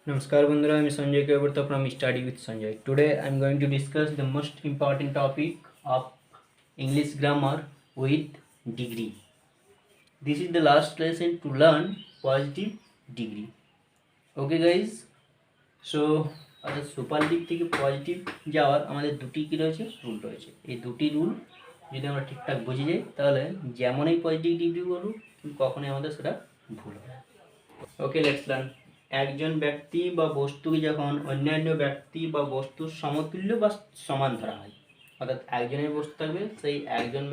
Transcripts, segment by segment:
Namaskar Bandhura, I am Sanjay Kevarta from Study with Sanjay. Today I am going to discuss the most important topic of English grammar with degree. This is the last lesson to learn positive degree. Okay guys, so অর্থাৎ সুপারলিভ থেকে positive যাওয়ার আমাদের দুটি কী রয়েছে rule রয়েছে। এই দুটি rule যদি আমরা ঠিকঠাক বুঝে যাই তাহলে যেমনই পজিটিভ ডিগ্রি বলুক কখনোই আমাদের সেটা ভুল হবে। Okay let's learn. একজন ব্যক্তি বা বস্তুকে যখন অন্যান্য ব্যক্তি বা বস্তুর সমতুল্য বা সমান ধরা হয়, অর্থাৎ একজনের বস্তু থাকবে সেই একজন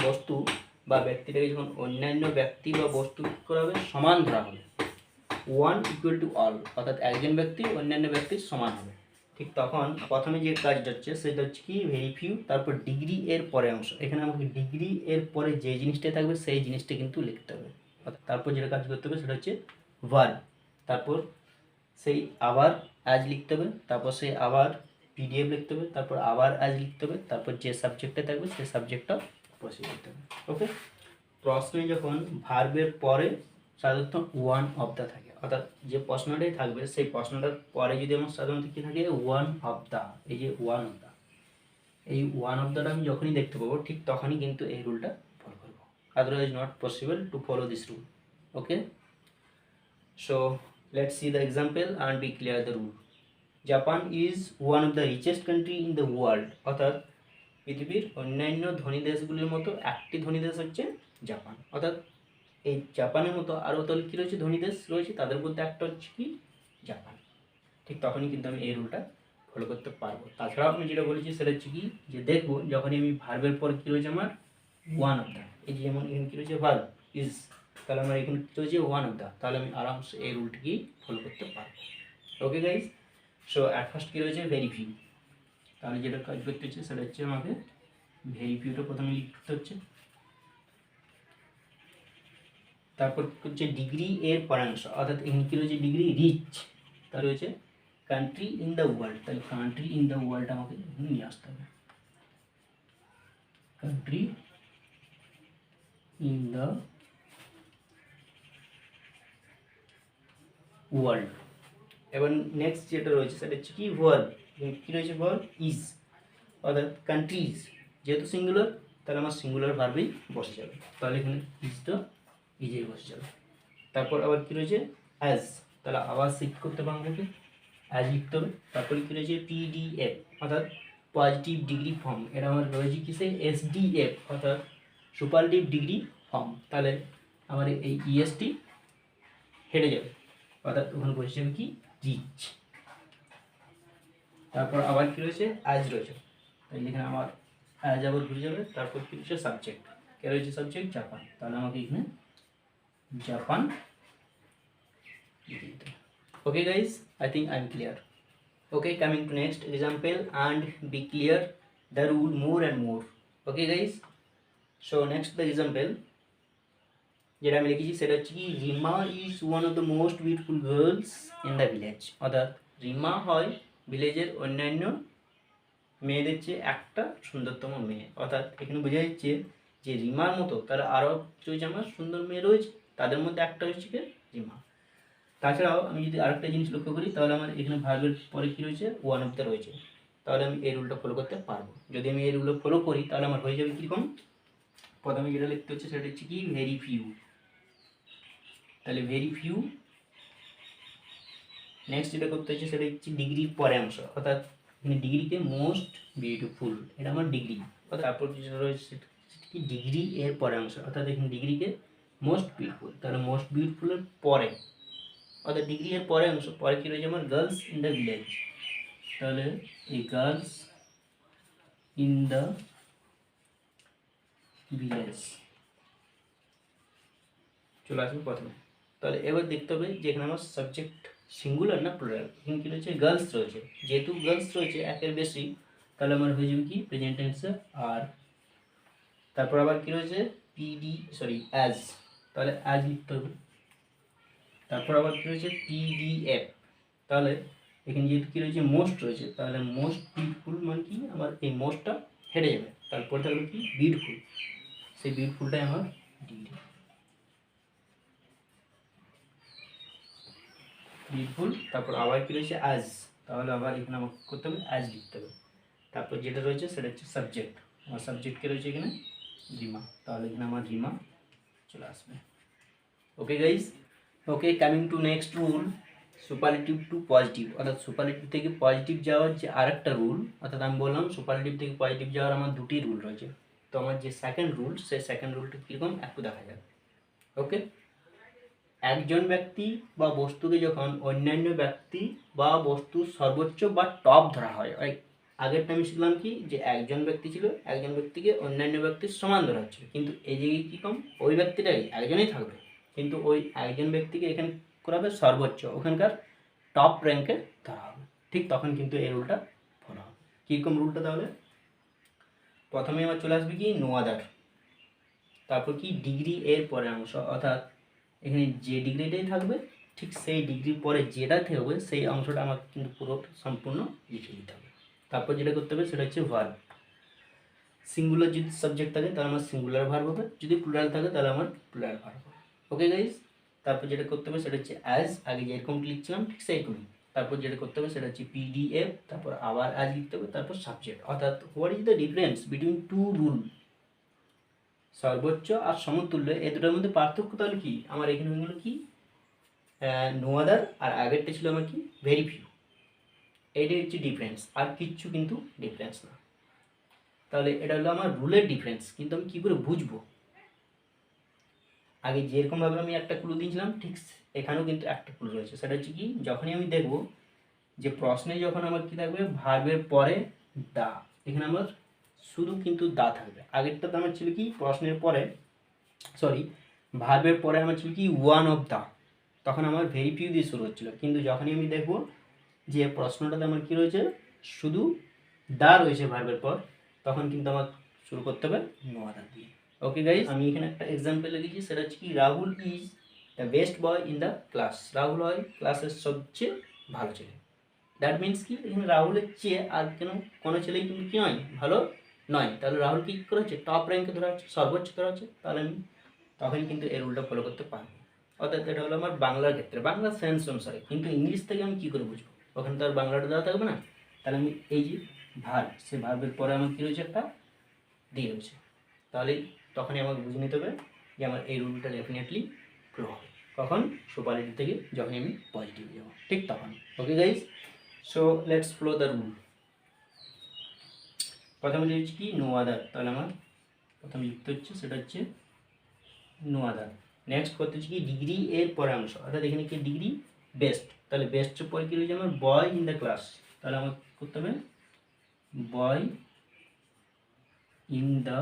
বস্তু বা ব্যক্তিটাকে যখন অন্যান্য ব্যক্তি বা বস্তু কী করা হবে সমান ধরা হবে, ওয়ান ইকুয়াল টু অল, অর্থাৎ একজন ব্যক্তি অন্যান্য ব্যক্তির সমান হবে, ঠিক তখন প্রথমে যে কাজটা হচ্ছে সেটা হচ্ছে কি ভেরি ফিউ, তারপর ডিগ্রি এর পরে অংশ। এখানে আমাকে ডিগ্রি এর পরে যে জিনিসটা থাকবে সেই জিনিসটা কিন্তু লিখতে হবে। অর্থাৎ তারপর যেটা কাজ করতে হবে সেটা হচ্ছে ভার্ব, তারপর সেই আবার আজ লিখতে হবে, তারপর সেই আবার পিডিএফ লিখতে হবে, তারপর আবার আজ লিখতে হবে, তারপর যে সাবজেক্টটা থাকবে সেই সাবজেক্টটা বসিয়ে দিতে হবে। ওকে, প্রশ্নে যখন ভার্বের পরে সাধারণত ওয়ান অফ দ্য থাকে, অর্থাৎ যে প্রশ্নটাই থাকবে সেই প্রশ্নটার পরে যদি আমার সাধারণত কী থাকে ওয়ান অফ দ্য, এই যে ওয়ান অফ দ্য, এই ওয়ান অফ দ্যাটা আমি যখনই দেখতে পাবো ঠিক তখনই কিন্তু এই রুলটা ফলো করবো, otherwise not possible to follow this rule. Okay, so let's see the example and be clear the rule. Japan is one of the richest country in the world, অর্থাৎ পৃথিবীর অন্যান্য ধনী দেশগুলির মতো একটি ধনী দেশ হচ্ছে জাপান। অর্থাৎ এই জাপানের মতো আরও তাহলে কী রয়েছে ধনী দেশ রয়েছে, তাদের মধ্যে একটা হচ্ছে কি জাপান। ঠিক তখনই কিন্তু আমি এই রুলটা ফলো করতে পারবো। তাছাড়াও আমি যেটা বলেছি সেটা হচ্ছে কি যে দেখবো যখনই আমি ভার্বের পর কী রয়েছে আমার ওয়ান অফ দ্য, এই যে যেমন এখানে কী রয়েছে ভার্ব ইজ, তাহলে আমার এখানে কী রয়েছে ওয়ান অফ দ্য, তাহলে আমি আরামসে এই রুলটিকেই ফলো করতে পারবো। Okay guys, so at first কী রয়েছে ভেরি ফিউ, তাহলে যেটা কাজ করতে হচ্ছে সেটা হচ্ছে আমাকে ভেরি ফিউটা প্রথমে লিখতে হচ্ছে, তারপর হচ্ছে ডিগ্রি এর পরাংশ, অর্থাৎ এখানে কী রয়েছে ডিগ্রি রিচ, তাহলে রয়েছে কান্ট্রি ইন দ্য ওয়ার্ল্ড, তাহলে কান্ট্রি ইন দ্য ওয়ার্ল্ড আমাকে নিয়ে আসতে হবে, কান্ট্রি ইন দ্য ওয়ার্ল্ড। এবার নেক্সট যেটা রয়েছে সেটা হচ্ছে কি ভার্ব, কী রয়েছে ভার্ব ইজ, অর্থাৎ কান্ট্রিজ, যেহেতু সিঙ্গুলার তাহলে আমার সিঙ্গুলার ভার্বেই বসে যাবে, তাহলে এখানে ইজটা ইজেই বসে যাবে। তারপর আবার কী রয়েছে অ্যাজ, তাহলে আবার শিফট করতে বাংলাকে অ্যাজ লিখতে হবে। তারপরে কী রয়েছে পিডিএফ, অর্থাৎ পজিটিভ ডিগ্রি ফর্ম, এটা আমার রয়েছে কিসে এসডিএফ, অর্থাৎ সুপারটিভ ডিগ্রি ফর্ম, তাহলে আমার এই ইএসটি হেঁটে যাবে, অর্থাৎ ওখানে বসে যাবে কি রিচ। তারপর আবার কী রয়েছে অ্যাজ রয়েছে, তাই এখানে আমার অ্যাজ আবার ঘুরে যাবে। তারপর কী রয়েছে সাবজেক্ট, কে রয়েছে সাবজেক্ট জাপান, তাহলে আমাকে এখানে Japan. Okay guys, I think I'm clear. Okay, coming to next example and be clear the rule more and more. Okay guys, so next the example যেটা আমি লিখেছি সেটা হচ্ছে কি Rima is one of the most beautiful girls in the village, অর্থাৎ রিমা হয় ভিলেজের অন্যান্য মেয়েদের চেয়ে একটা সুন্দরতম মেয়ে, অর্থাৎ এখানে বোঝা যাচ্ছে যে রিমার মতো তারা আরও রয়েছে আমার সুন্দর মেয়ে রয়েছে, তাদের মধ্যে একটা হচ্ছে কি রিমা। তাছাড়াও আমি যদি আরেকটা জিনিস লক্ষ্য করি তাহলে আমার এখানে ভার্বের পরে কী রয়েছে ওয়ান অফ দ্য রয়েছে, তাহলে আমি এই রুলটা ফলো করতে পারবো। যদি আমি এই রুলটা ফলো করি তাহলে আমার হয়ে যাবে কীরকম, প্রথমে যেটা লিখতে হচ্ছে সেটা হচ্ছে কি ভেরি ফিউ, তাহলে ভেরি ফিউ। নেক্সট যেটা করতে হচ্ছে সেটা হচ্ছে ডিগ্রির পরে অংশ, অর্থাৎ এখানে ডিগ্রিকে মোস্ট বিউটিফুল, এটা আমার ডিগ্রি, অর্থাৎ তারপর যেটা রয়েছে সেটা কি ডিগ্রি এর পরে অংশ, অর্থাৎ এখানে ডিগ্রিকে মোস্ট বিউটিফুল, তাহলে মোস্ট বিউটিফুলের পরে, অর্থাৎ ডিগ্রি এর পরে অংশ পরে কী রয়েছে আমার গার্লস ইন দ্য ভিলেজ, তাহলে এই গার্লস ইন দ্য ভিলেজ চলে আসবে প্রথমে। তাহলে এবার দেখতে হবে যে এখানে আমার সাবজেক্ট সিঙ্গুলার না প্লুরাল, এখানে কী রয়েছে গার্লস রয়েছে, যেহেতু গার্লস রয়েছে একের বেশি তাহলে আমার হয়ে যাবে কি প্রেজেন্ট টেন্সে আর, তারপর আবার কী রয়েছে অ্যাজ, তাহলে অ্যাজ লিখতে হবে। তারপর আবার কী রয়েছে পিডিএফ, তাহলে এখানে যেহেতু কী রয়েছে মোস্ট রয়েছে তাহলে মোস্ট বিউটিফুল মানে কি আমার এই মোস্টটা হেঁটে যাবে, তারপর থাকবে কি বিউটিফুল, সেই বিউটিফুলটাই আমার ডিগ্রি। বিউটিফুল। তারপর আবার কি রয়েছে অ্যাজ, তাহলে আবার এখানে আমাকে করতে হবে অ্যাজ লিখতে হবে। তারপর যেটা রয়েছে সেটা হচ্ছে সাবজেক্ট, আমার সাবজেক্টকে রয়েছে এখানে রিমা, তাহলে এখানে আমার রিমা চলে আসবে। Okay guys, okay coming to next rule, superlative to positive, অর্থাৎ সুপারলেটিভ থেকে পজিটিভ যাওয়ার যে আরেকটা রুল, অর্থাৎ আমি বললাম সুপারলেটিভ থেকে পজিটিভ যাওয়ার আমার দুটি রুল রয়েছে। তো আমার যে সেকেন্ড রুল, সেই সেকেন্ড রুলটা কীরকম একটু দেখা যাক। ওকে, একজন ব্যক্তি বা বস্তুকে যখন অন্যান্য ব্যক্তি বা বস্তুর সর্বোচ্চ বা টপ ধরা হয়, আগেরটা আমি শিখলাম কি যে একজন ব্যক্তি ছিল, একজন ব্যক্তিকে অন্যান্য ব্যক্তির সমান ধরা হচ্ছিল, কিন্তু এই জায়গায় কী কম, ওই ব্যক্তিটাই একজনই থাকবে, কিন্তু ওই একজন ব্যক্তিকে এখানে করা হবে সর্বোচ্চ, ওখানকার টপ র্যাঙ্কে ধরা হবে, ঠিক তখন কিন্তু এই রুলটা ফলো হবে। কীরকম রুলটা তাহলে, প্রথমে আমার চলে আসবে কি নো আদার, তারপর কি ডিগ্রি এর পরের অংশ, অর্থাৎ এখানে যে ডিগ্রিটাই থাকবে ঠিক সেই ডিগ্রির পরে যেটা থাকবে সেই অংশটা আমাকে কিন্তু পুরো সম্পূর্ণ লিখে দিতে হবে। তারপর যেটা করতে হবে সেটা হচ্ছে ভার্ব, সিঙ্গুলার যদি সাবজেক্ট থাকে তাহলে আমার সিঙ্গুলার ভার্ব হবে, যদি প্লুরাল থাকে তাহলে আমার প্লুরাল ভার্ব হবে। ওকে গাইজ, তারপর যেটা করতে হবে সেটা হচ্ছে অ্যাজ, আগে যেরকম লিখছিলাম ঠিক সেইরকমই। তারপর যেটা করতে হবে সেটা হচ্ছে পিডিএফ, তারপর আবার অ্যাজ লিখতে হবে, তারপর সাবজেক্ট। অর্থাৎ what is the difference between to rule, সর্বোচ্চ আর সমতুল্য, এই দুটোর মধ্যে পার্থক্য তাহলে কি, আমার এখানে হয়ে গেলো কি নো আদার, আর আগেরটা ছিল আমার কি ভেরি ফিউ, এইটাই হচ্ছে ডিফারেন্স, আর কিচ্ছু কিন্তু ডিফারেন্স না। তাহলে এটা হলো আমার রুলের ডিফারেন্স, কিন্তু আমি কী করে বুঝবো, আগে যেরকমভাবে আমি একটা ক্লু দিয়েছিলাম ঠিক এখানেও কিন্তু একটা ক্লু রয়েছে, সেটা হচ্ছে কি যখনই আমি দেখব যে প্রশ্নে যখন আমার কী থাকবে ভার্বের পরে দা, এখানে আমার শুধু কিন্তু দা থাকবে, আগেরটাতে আমার ছিল কি প্রশ্নের পরে সরি ভার্বের পরে আমার ছিল কি ওয়ান অফ দা, তখন আমার ভেরি ফিউ দিয়ে শুরু হচ্ছিলো, কিন্তু যখনই আমি দেখব যে প্রশ্নটাতে আমার কী রয়েছে শুধু দা রয়েছে ভার্বের পর, তখন কিন্তু আমার শুরু করতে হবে নো আদার দিয়ে। ওকে গাইজ, আমি এখানে একটা এক্সাম্পল লিখেছি, সেটা হচ্ছে কি Rahul is the best boy in the class, Rahul হয় ক্লাসের সবচেয়ে ভালো ছেলে। দ্যাট মিনস কি এখানে রাহুলের চেয়ে আর কোনো ছেলেই কিন্তু কী নয়, ভালো নয়, তাহলে রাহুল কী করা হচ্ছে টপ র্যাঙ্কে ধরা হচ্ছে, সর্বোচ্চ ধরা হচ্ছে, তাহলে আমি তখন কিন্তু এই রুলটা ফলো করতে পারবো। অর্থাৎ এটা হলো আমার বাংলার ক্ষেত্রে, বাংলা সেন্স অনুসারে, কিন্তু ইংলিশ থেকে আমি কী করে বুঝবো, ওখানে তো আর বাংলাটা দেওয়া থাকবে না, তাহলে আমি এই যে ভার্ব, সে ভার্বের পরে আমার কী রয়েছে একটা দিয়ে রয়েছে, তাহলে তখনই আমাকে বুঝে নিতে হবে যে আমার এই রুলটা ডেফিনেটলি ফলো হবে, কখন সুপারলেটিভ থেকে যখন আমি পজিটিভ যাবো ঠিক তখন। ওকে guys, so let's follow the rule. প্রথমে লিখছি কি নো আদার, তাহলে আমার প্রথমে লিখতে হচ্ছে সেটা হচ্ছে নো আদার। নেক্সট করতে হচ্ছে কি ডিগ্রি এর পরে অংশ, অর্থাৎ এখানে কি ডিগ্রি বেস্ট, তাহলে বেস্টের পরে কী রয়েছে আমার বয় ইন দ্য ক্লাস, তাহলে আমার করতে হবে বয় ইন দ্য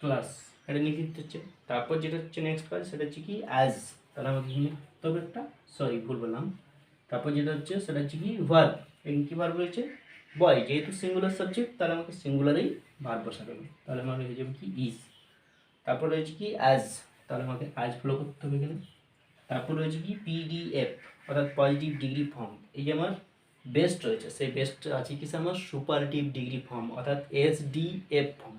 ক্লাস, এটা লিখে দিতে হচ্ছে। তারপর যেটা হচ্ছে নেক্সট কাজ সেটা হচ্ছে কি অ্যাজ, তাহলে আমাকে লিখতে হবে একটা, সরি ভুল বললাম। তারপর যেটা হচ্ছে সেটা হচ্ছে কি ভার্ব, এখানে কী ভার্ব রয়েছে বয়, যেহেতু সিঙ্গুলার সাবজেক্ট তাহলে আমাকে সিঙ্গুলারেই ভার্ব বসাতে হবে, তাহলে আমার হয়ে যাবে কি ইজ। তারপর রয়েছে কি অ্যাজ, তাহলে আমাকে অ্যাজ ফলো করতে হবে এখানে। তারপর রয়েছে কি পিডিএফ, অর্থাৎ পজিটিভ ডিগ্রি ফর্ম, এই যে আমার বেস্ট রয়েছে সেই বেস্ট আছে কি আমার সুপারটিভ ডিগ্রি ফর্ম, অর্থাৎ এসডিএফ ফর্ম,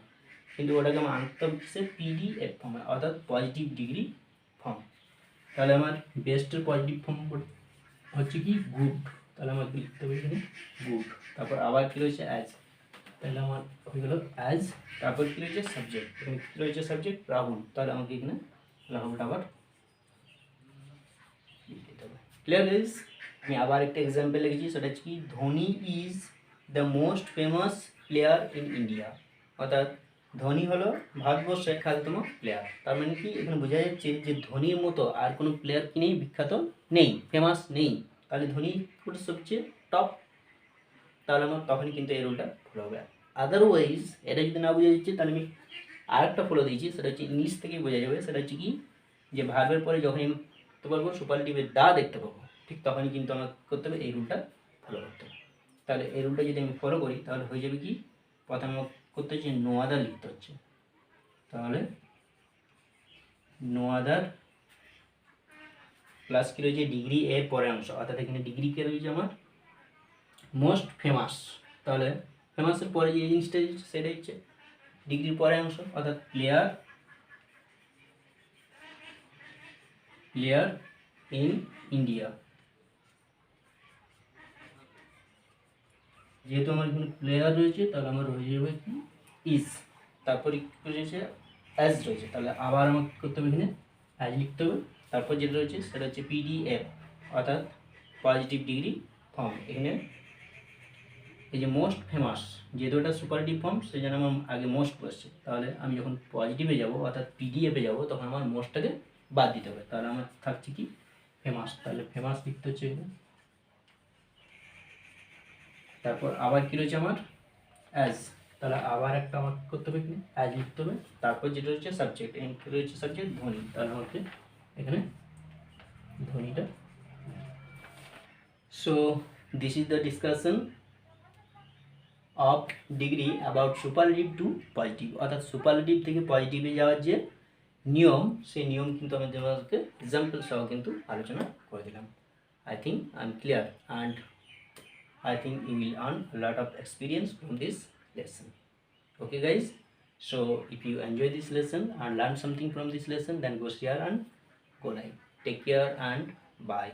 কিন্তু ওটাকে আমার আনতে হবে সে পিডিএফ ফর্ম, অর্থাৎ পজিটিভ ডিগ্রি ফর্ম। তাহলে আমার বেস্টের পজিটিভ ফর্ম হচ্ছে কি গুড, তাহলে আমাকে লিখতে হবে এখানে গুড। তারপর আবার কী রয়েছে অ্যাজ, তাহলে আমার হয়ে গেল অ্যাজ। তারপর কী রয়েছে সাবজেক্ট, এখানে কী রয়েছে সাবজেক্ট রাহুল, তাহলে আমাকে এখানে রাহুলটা আবার লিখে দিতে হবে। ক্লিয়ার গাইস, আমি আবার একটা এক্সাম্পল লিখেছি, সেটা হচ্ছে কি Dhoni is the most famous player in India, অর্থাৎ ধোনি হলো ভারতবর্ষের খ্যাততম প্লেয়ার, তার মানে কি এখানে বোঝা যাচ্ছে যে ধোনির মতো আর কোনো প্লেয়ার কি নেই, বিখ্যাত নেই, ফেমাস নেই, তাহলে ধোনি পুরো সবচেয়ে টপ, তাহলে আমার তখনই কিন্তু এই রুলটা ফলো হবে। আদারওয়াইজ এটা যদি না বোঝা যাচ্ছে তাহলে আমি আরেকটা ফলো দিয়েছি, সেটা হচ্ছে ইংলিশ থেকেই বোঝা যাবে, সেটা হচ্ছে কি যে ভার্বের পরে যখন আমি করতে পারবো সুপারলেটিভের দা দেখতে পাবো, ঠিক তখনই কিন্তু আমার করতে হবে এই রুলটা ফলো করতে হবে। তাহলে এই রুলটা যদি আমি ফলো করি তাহলে হয়ে যাবে কি প্রথমে আমার করতে হচ্ছে নো আদার লিখতে হচ্ছে, তাহলে নো আদার প্লাস কী রয়েছে ডিগ্রি এর পরে অংশ, অর্থাৎ এখানে ডিগ্রি কে রয়েছে আমার মোস্ট ফেমাস, তাহলে ফেমাসের পরে যে জিনিসটা সেটা হচ্ছে ডিগ্রির পরে অংশ, অর্থাৎ প্লেয়ার প্লেয়ার ইন ইন্ডিয়া। যেহেতু আমার এখানে প্লেয়ার রয়েছে তাহলে আমার হয়ে যাবে কি ইজ, তারপরে কি রয়েছে অ্যাজ রয়েছে, তাহলে আবার আমাকে কী করতে হবে, এখানে অ্যাজ লিখতে হবে। তারপর যেটা রয়েছে সেটা হচ্ছে পিডিএফ অর্থাৎ পজিটিভ ডিগ্রি ফর্ম। এখানে এই যে মোস্ট ফেমাস, যেহেতু এটা সুপারটিভ ফর্ম সেই জন্য আমার আগে মোস্ট বসছে, তাহলে আমি যখন পজিটিভে যাব অর্থাৎ পিডিএফে যাব তখন আমার মোস্টটাকে বাদ দিতে হবে, তাহলে আমার থাকছে কি ফেমাস, তাহলে ফেমাস লিখতে হচ্ছে এখানে। তারপর আবার কী রয়েছে আমার অ্যাজ, তাহলে আবার একটা আমার কী করতে হবে, এখানে অ্যাজ লিখতে হবে। তারপর যেটা রয়েছে সাবজেক্ট, এখানে রয়েছে সাবজেক্ট ধ্বনি, তাহলে আমাকে এখানে ধ্বনিটা। So this is the discussion of degree about superlative to positive, অর্থাৎ সুপারলেটিভ থেকে পজিটিভে যাওয়ার যে নিয়ম, সেই নিয়ম কিন্তু আমি তোমাদেরকে এক্সাম্পল সহ কিন্তু আলোচনা করে দিলাম। I think I am clear and I think you will earn a lot of experience from this lesson. Okay guys, so if you enjoy this lesson and learn something from this lesson, then go share and go like. Take care and bye.